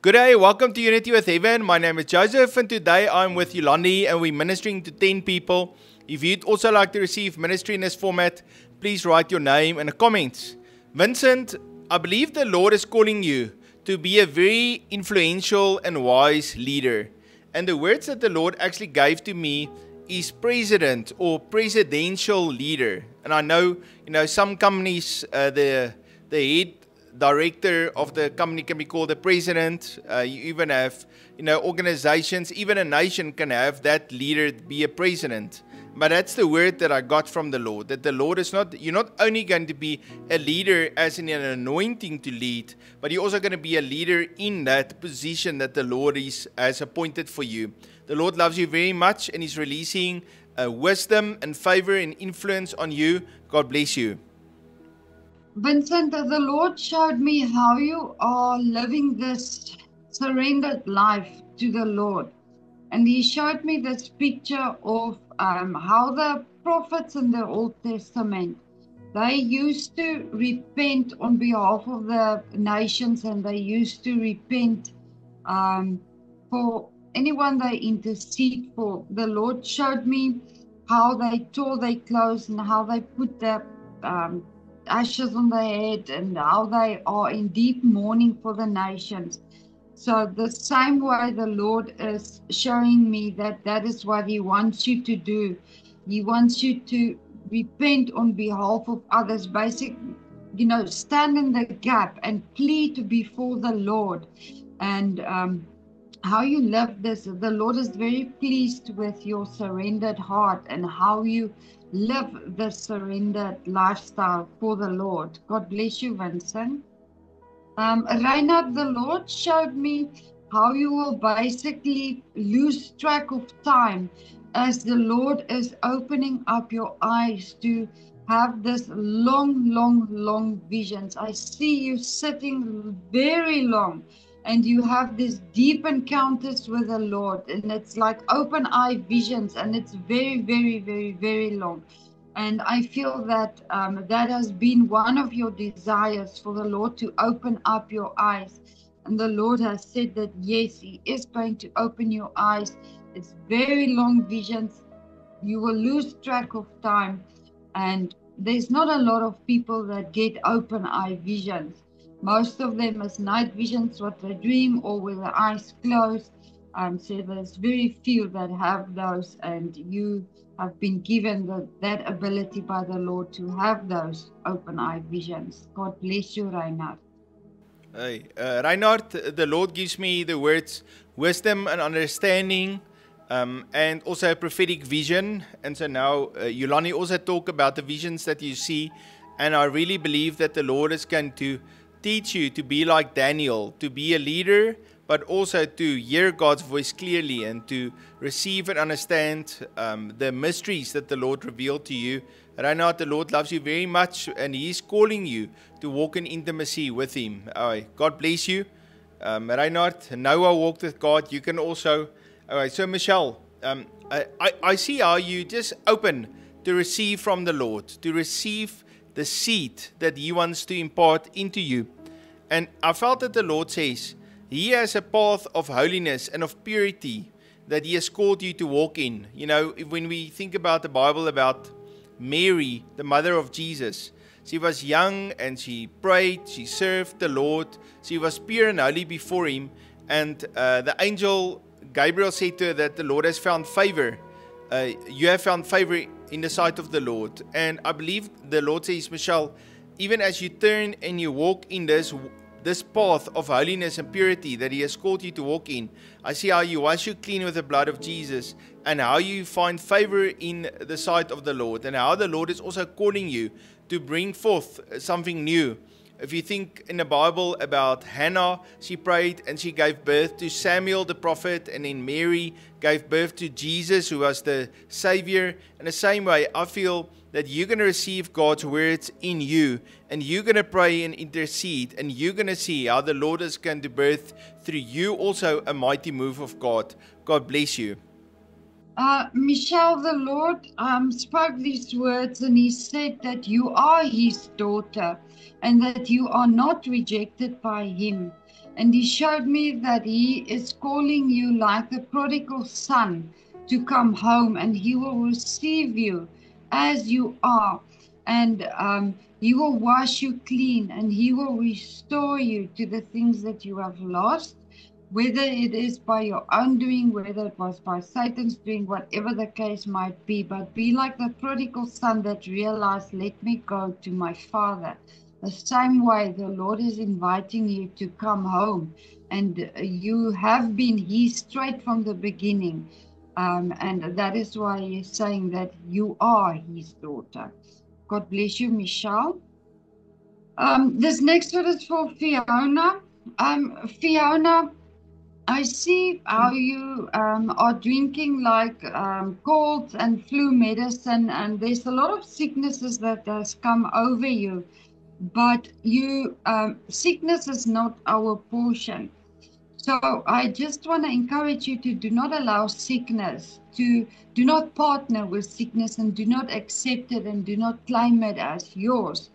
Good day, welcome to Unity with Heaven. My name is Joseph and today I'm with Yolandi and we're ministering to 10 people. If you'd also like to receive ministry in this format, please write your name in the comments. Vincent, I believe the Lord is calling you to be a very influential and wise leader. And the words that the Lord actually gave to me is president or presidential leader. And I know, some companies, the head director of the company can be called the president. You even have, organizations, even a nation can have that leader be a president. But that's the word that I got from the Lord, that the Lord is not, you're not only going to be a leader as in an anointing to lead, but you're also going to be a leader in that position that the Lord has appointed for you. The Lord loves you very much and is releasing wisdom and favor and influence on you. God bless you. Vincent, the Lord showed me how you are living this surrendered life to the Lord. And He showed me this picture of how the prophets in the Old Testament, they used to repent on behalf of the nations, and they used to repent for anyone they intercede for. The Lord showed me how they tore their clothes and how they put the ashes on their head and how they are in deep mourning for the nations. So the same way the Lord is showing me that is what He wants you to do. He wants you to repent on behalf of others, basically, stand in the gap and plead before the Lord. And how you live this, the Lord is very pleased with your surrendered heart and how you live the surrendered lifestyle for the Lord. God bless you, Vincent. Reinhard, the Lord showed me how you will basically lose track of time as the Lord is opening up your eyes to have this long visions. I see you sitting very long and you have this deep encounters with the Lord, and it's like open eye visions, and it's very long. And I feel that that has been one of your desires for the Lord to open up your eyes. And the Lord has said that, yes, He is going to open your eyes. It's very long visions. You will lose track of time. And there's not a lot of people that get open eye visions. Most of them is night visions, what they dream, or with the eyes closed. So there's very few that have those, and you have been given that ability by the Lord to have those open eye visions. God bless you, Reinhard. Hey, Reinhard, the Lord gives me the words wisdom and understanding, and also a prophetic vision. And so now Yolandi also talk about the visions that you see, and I really believe that the Lord is going to teach you to be like Daniel, to be a leader, but also to hear God's voice clearly and to receive and understand the mysteries that the Lord revealed to you. Reinhard, the Lord loves you very much and He is calling you to walk in intimacy with Him. God bless you. Reinhard, Noah walked with God. You can also... So Michelle, I see how you just open to receive from the Lord, to receive the seed that He wants to impart into you. And I felt that the Lord says, He has a path of holiness and of purity that He has called you to walk in. When we think about the Bible, about Mary, the mother of Jesus, she was young and she prayed, she served the Lord, she was pure and holy before Him. And the angel Gabriel said to her that the Lord has found favor. You have found favor in the sight of the Lord. And I believe the Lord says, Michelle, even as you turn and you walk in this path of holiness and purity that He has called you to walk in, I see how you wash you clean with the blood of Jesus, and how you find favor in the sight of the Lord, and how the Lord is also calling you to bring forth something new. If you think in the Bible about Hannah, she prayed and she gave birth to Samuel the prophet, and then Mary gave birth to Jesus, who was the Savior. In the same way, I feel that you're going to receive God's words in you, and you're going to pray and intercede, and you're going to see how the Lord is going to birth through you also a mighty move of God. God bless you. Michelle, the Lord spoke these words, and He said that you are His daughter and that you are not rejected by Him. And he showed me that he is calling you like the prodigal son to come home, and he will receive you as you are. And he will wash you clean, and he will restore you to the things that you have lost, whether it is by your own doing, whether it was by Satan's doing, whatever the case might be. But be like the prodigal son that realized, let me go to my father. The same way the Lord is inviting you to come home, and you have been His straight from the beginning. And that is why He's saying that you are His daughter. God bless you, Michelle. This next one is for Fiona. Fiona, I see how you are drinking like colds and flu medicine, and there's a lot of sicknesses that has come over you. But sickness is not our portion. So I just want to encourage you to do not allow sickness, to do not partner with sickness, and do not accept it, and do not claim it as yours.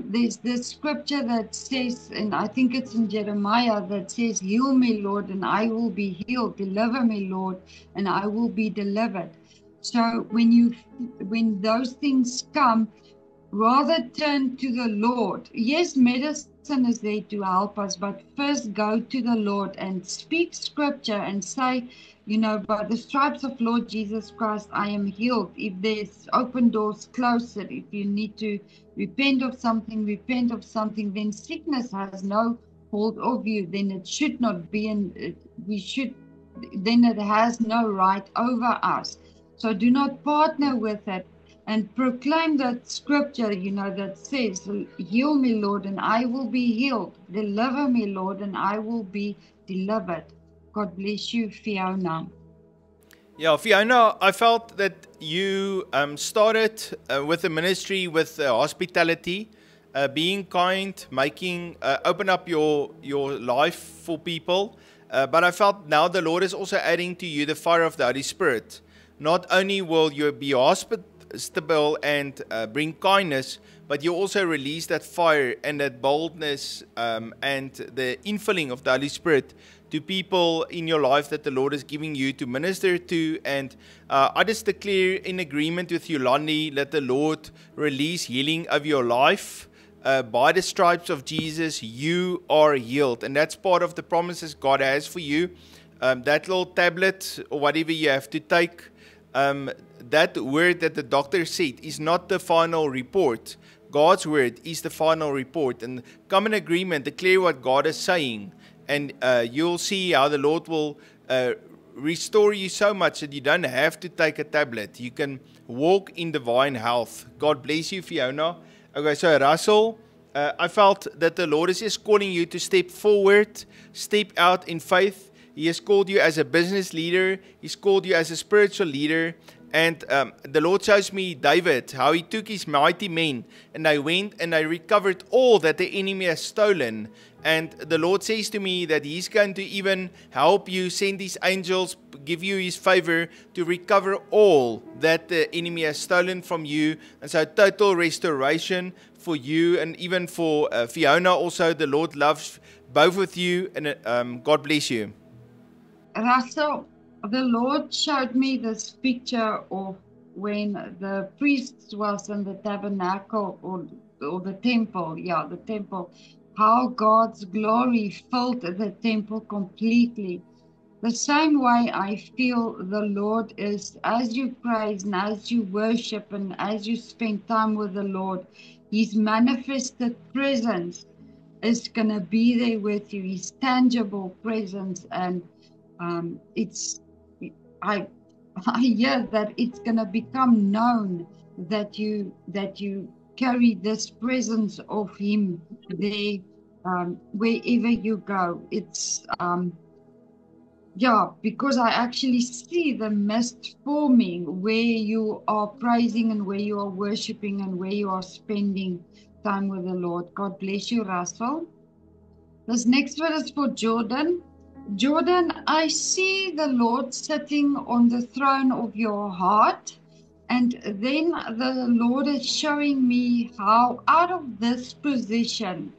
There's this scripture that says, and I think it's in Jeremiah, that says, heal me, Lord, and I will be healed. Deliver me, Lord, and I will be delivered. So when those things come, rather turn to the Lord. Yes, medicine is there to help us, but first go to the Lord and speak scripture and say, by the stripes of Lord Jesus Christ, I am healed. If there's open doors, close it. If you need to repent of something, then sickness has no hold of you. Then it should not be, and then it has no right over us. So do not partner with it. And proclaim that scripture, that says, heal me, Lord, and I will be healed. Deliver me, Lord, and I will be delivered. God bless you, Fiona. Yeah, Fiona, I felt that you started with the ministry with hospitality, being kind, open up your life for people. But I felt now the Lord is also adding to you the fire of the Holy Spirit. Not only will you be hospitable and bring kindness, but you also release that fire and that boldness and the infilling of the Holy Spirit to people in your life that the Lord is giving you to minister to. And I just declare in agreement with you, Lonnie, let the Lord release healing of your life. By the stripes of Jesus, you are healed. And that's part of the promises God has for you. That little tablet or whatever you have to take, that word that the doctor said is not the final report. God's word is the final report. And come in agreement, declare what God is saying. And you'll see how the Lord will restore you so much that you don't have to take a tablet. You can walk in divine health. God bless you, Fiona. Okay, so Russell, I felt that the Lord is just calling you to step forward, step out in faith. He has called you as a business leader. He's called you as a spiritual leader. And the Lord shows me David, how he took his mighty men and they went and they recovered all that the enemy has stolen. And the Lord says to me that He's going to even help you, send His angels, give you His favor to recover all that the enemy has stolen from you. And so total restoration for you and even for Fiona also. The Lord loves both of you, and God bless you. Russell, the Lord showed me this picture of when the priest was in the tabernacle or the temple, the temple, how God's glory filled the temple completely. The same way I feel the Lord is, as you praise and as you worship and as you spend time with the Lord, His manifested presence is going to be there with you, His tangible presence. And I hear that it's going to become known that you carry this presence of Him there wherever you go. It's because I actually see the mist forming where you are praising and where you are worshiping and where you are spending time with the Lord. God bless you, Russell. This next one is for Jordan. Jordan, I see the Lord sitting on the throne of your heart, and then the Lord is showing me how out of this position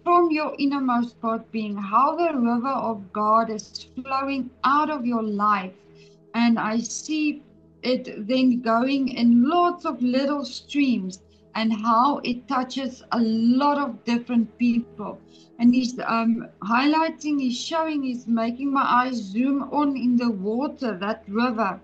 from your innermost part being, how the river of God is flowing out of your life. And I see it then going in lots of little streams, and how it touches a lot of different people. And he's highlighting, he's showing, he's making my eyes zoom on in the water, that river.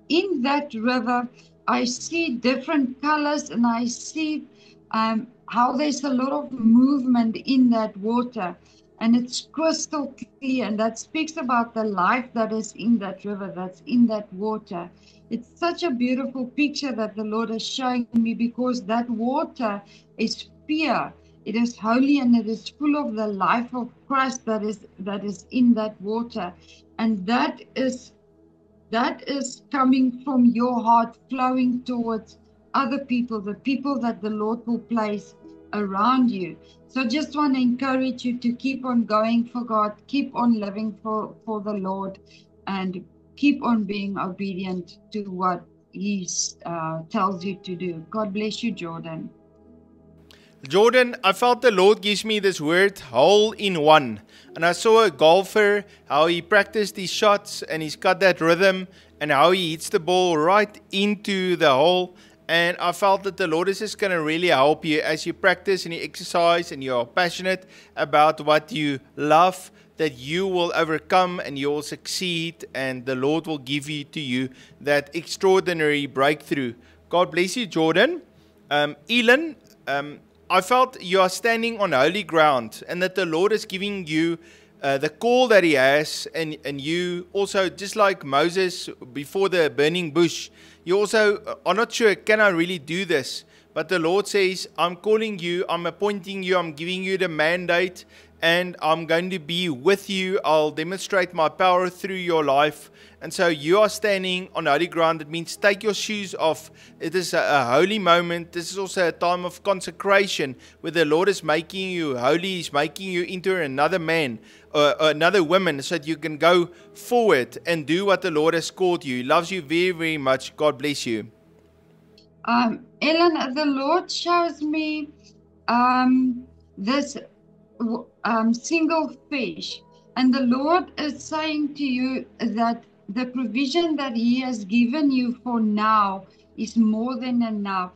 In that river, I see different colors, and I see how there's a lot of movement in that water, and it's crystal clear, and that speaks about the life that is in that river, that's in that water. It's such a beautiful picture that the Lord is showing me, because that water is pure, it is holy, and it is full of the life of Christ that is in that water. And that is coming from your heart, flowing towards other people, the people that the Lord will place around you. So I just want to encourage you to keep on going for God, keep on living for the Lord, and keep on being obedient to what He tells you to do. God bless you, Jordan. Jordan, I felt the Lord gives me this word, hole in one. And I saw a golfer, how he practiced his shots and he's got that rhythm and how he hits the ball right into the hole. And I felt that the Lord is just going to really help you as you practice and you exercise and you're passionate about what you love, that you will overcome and you will succeed, and the Lord will give to you that extraordinary breakthrough. God bless you, Jordan. Elon, I felt you are standing on holy ground, and that the Lord is giving you the call that He has, and you also, just like Moses before the burning bush, you also are not sure, can I really do this? But the Lord says, I'm calling you, I'm appointing you, I'm giving you the mandate, and I'm going to be with you. I'll demonstrate my power through your life. And so you are standing on holy ground. It means take your shoes off. It is a holy moment. This is also a time of consecration where the Lord is making you holy. He's making you into another man or another woman, so that you can go forward and do what the Lord has called you. He loves you very, very much. God bless you. Ellen, the Lord shows me this single fish, and the Lord is saying to you that the provision that He has given you for now is more than enough.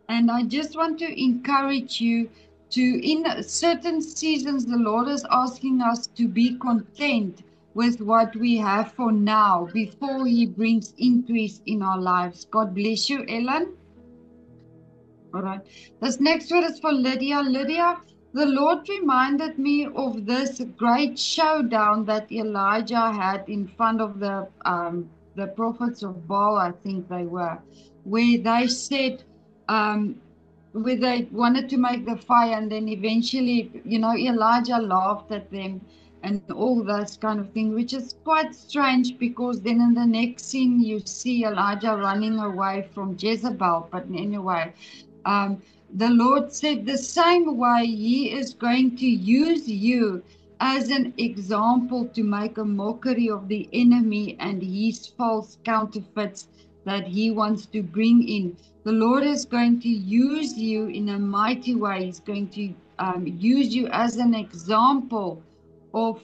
And I just want to encourage you to, in certain seasons, the Lord is asking us to be content with what we have for now before He brings increase in our lives. God bless you, Ellen. All right. This next word is for Lydia. Lydia, the Lord reminded me of this great showdown that Elijah had in front of the prophets of Baal, I think they were, where they said, where they wanted to make the fire, and then eventually, Elijah laughed at them and all that kind of thing, which is quite strange, because then in the next scene you see Elijah running away from Jezebel. But anyway, the Lord said the same way He is going to use you as an example to make a mockery of the enemy and his false counterfeits that he wants to bring in. The Lord is going to use you in a mighty way. He's going to use you as an example of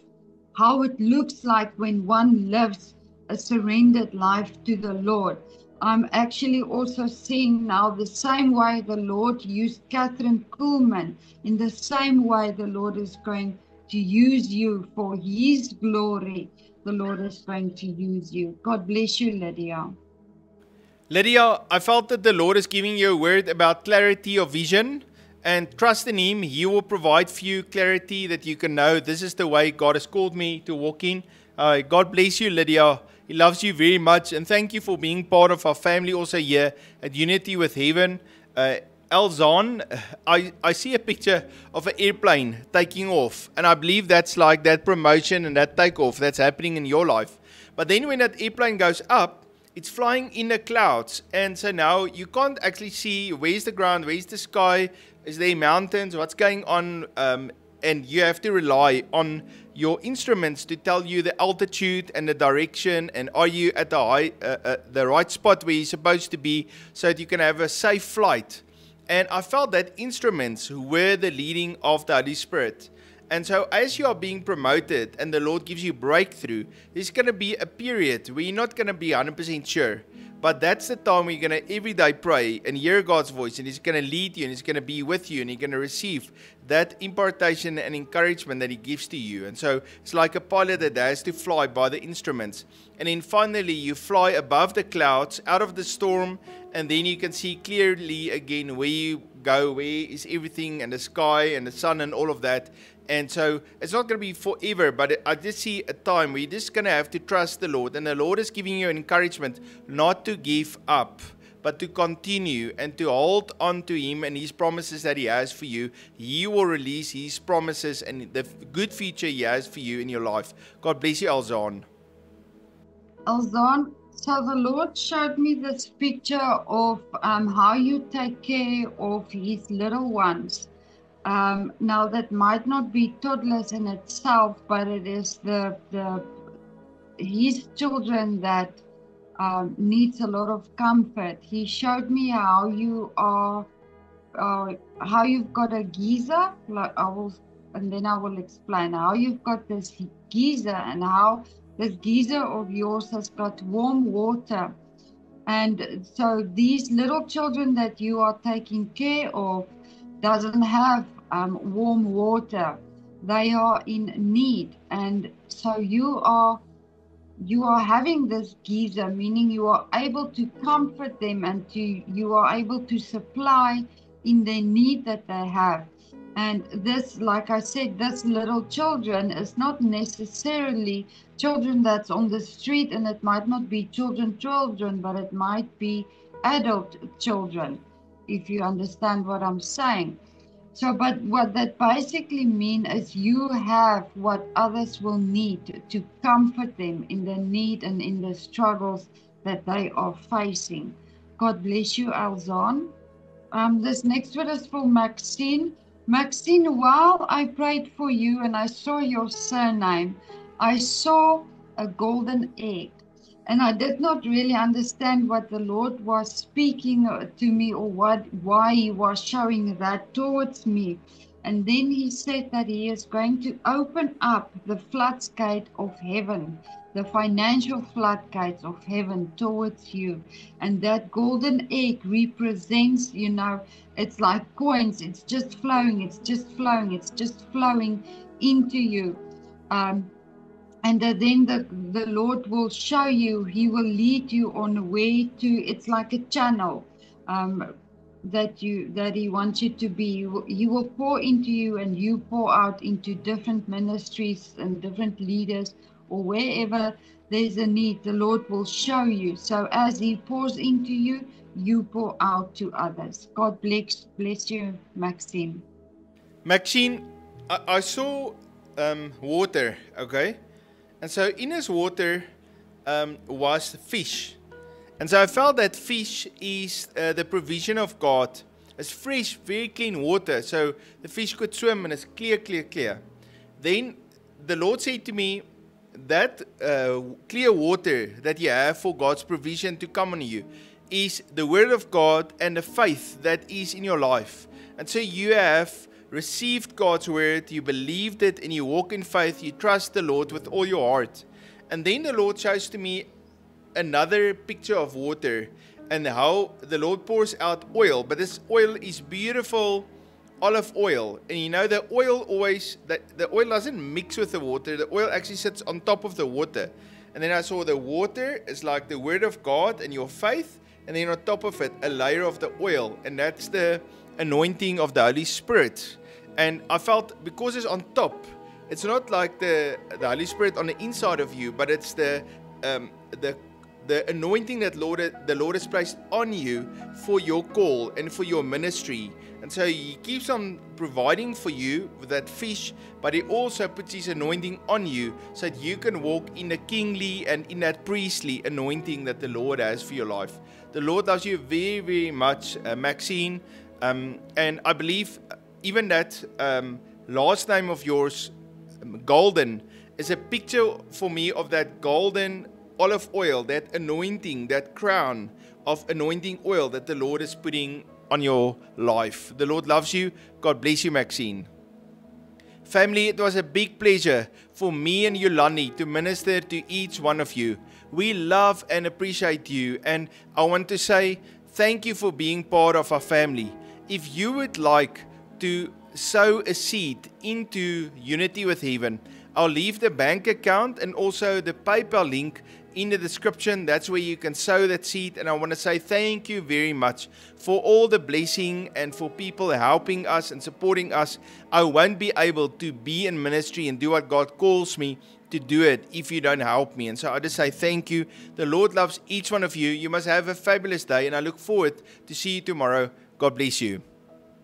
how it looks like when one lives a surrendered life to the Lord. I'm actually also seeing now the same way the Lord used Catherine Kuhlman. In the same way, the Lord is going to use you for His glory. The Lord is going to use you. God bless you, Lydia. Lydia, I felt that the Lord is giving you a word about clarity of vision, and trust in Him. He will provide for you clarity that you can know this is the way God has called me to walk in. God bless you, Lydia. He loves you very much, and thank you for being part of our family also here at Unity with Heaven. Elzan, I see a picture of an airplane taking off, and I believe that's like that promotion and that takeoff that's happening in your life. But then when that airplane goes up, it's flying in the clouds, and so now you can't actually see where's the ground, where's the sky, is there mountains, what's going on, and you have to rely on your instruments to tell you the altitude and the direction, and are you at the right spot where you're supposed to be, so that you can have a safe flight. And I felt that instruments were the leading of the Holy Spirit. And so as you are being promoted and the Lord gives you breakthrough, there's going to be a period where you're not going to be 100% sure. But that's the time where you're going to every day pray and hear God's voice, and He's going to lead you, and He's going to be with you, and you're going to receive that impartation and encouragement that He gives to you. And so it's like a pilot that has to fly by the instruments. And then finally you fly above the clouds, out of the storm, and then you can see clearly again where you go, where is everything, and the sky and the sun and all of that. And so it's not going to be forever, but I just see a time where you're just going to have to trust the Lord. And the Lord is giving you encouragement not to give up, but to continue and to hold on to Him and His promises that He has for you. He will release His promises and the good future He has for you in your life. God bless you, Alzaan. Alzaan, so the Lord showed me this picture of how you take care of His little ones. Now that might not be toddlers in itself, but it is His children that needs a lot of comfort. He showed me how you are, how you've got a geyser. And then I will explain how you've got this geyser and how this geyser of yours has got warm water. And so these little children that you are taking care of doesn't have warm water. They are in need, and so you are having this geyser, meaning you are able to comfort them and you are able to supply in their need that they have. And this, like I said, this little children is not necessarily children that's on the street, and it might not be children, but it might be adult children, if you understand what I'm saying. So, but what that basically means is you have what others will need to comfort them in the need and in the struggles that they are facing. God bless you, Alzaan. This next one is for Maxine. Maxine, while I prayed for you and I saw your surname, I saw a golden egg. And I did not really understand what the Lord was speaking to me or why He was showing that towards me. And then He said that He is going to open up the floodgate of heaven, the financial floodgates of heaven towards you. And that golden egg represents, it's like coins. It's just flowing. It's just flowing. It's just flowing into you. And then the Lord will show you, He will lead you on a way to, it's like a channel that He wants you to be. He will pour into you and you pour out into different ministries and different leaders, or wherever there's a need, the Lord will show you. So as He pours into you, you pour out to others. God bless you, Maxine. Maxine, I saw water, okay? And so in this water was fish. And so I felt that fish is the provision of God. It's fresh, very clean water. So the fish could swim and it's clear. Then the Lord said to me, that clear water that you have for God's provision to come on you is the Word of God and the faith that is in your life. And so you have received God's Word, you believed it, and you walk in faith, you trust the Lord with all your heart. And then the Lord shows to me another picture of water and how the Lord pours out oil. But this oil is beautiful olive oil. And the oil the oil doesn't mix with the water. The oil actually sits on top of the water. And then I saw the water is like the Word of God and your faith. And then on top of it, a layer of the oil. And that's the anointing of the Holy Spirit. And I felt because it's on top, it's not like the Holy Spirit on the inside of you, but it's the anointing that the Lord has placed on you for your call and for your ministry. And so He keeps on providing for you with that fish, but He also puts His anointing on you so that you can walk in the kingly and in that priestly anointing that the Lord has for your life. The Lord loves you very, very much, Maxine. And I believe even that last name of yours, Golden, is a picture for me of that golden olive oil, that anointing, that crown of anointing oil that the Lord is putting on your life. The Lord loves you. God bless you, Maxine. Family, it was a big pleasure for me and Yolani to minister to each one of you. We love and appreciate you, and I want to say thank you for being part of our family. If you would like to sow a seed into Unity with Heaven, I'll leave the bank account and also the PayPal link in the description. That's where you can sow that seed. And I want to say thank you very much for all the blessing and for people helping us and supporting us. I won't be able to be in ministry and do what God calls me to do it if you don't help me. And so I just say thank you. The Lord loves each one of you. You must have a fabulous day, and I look forward to see you tomorrow. God bless you.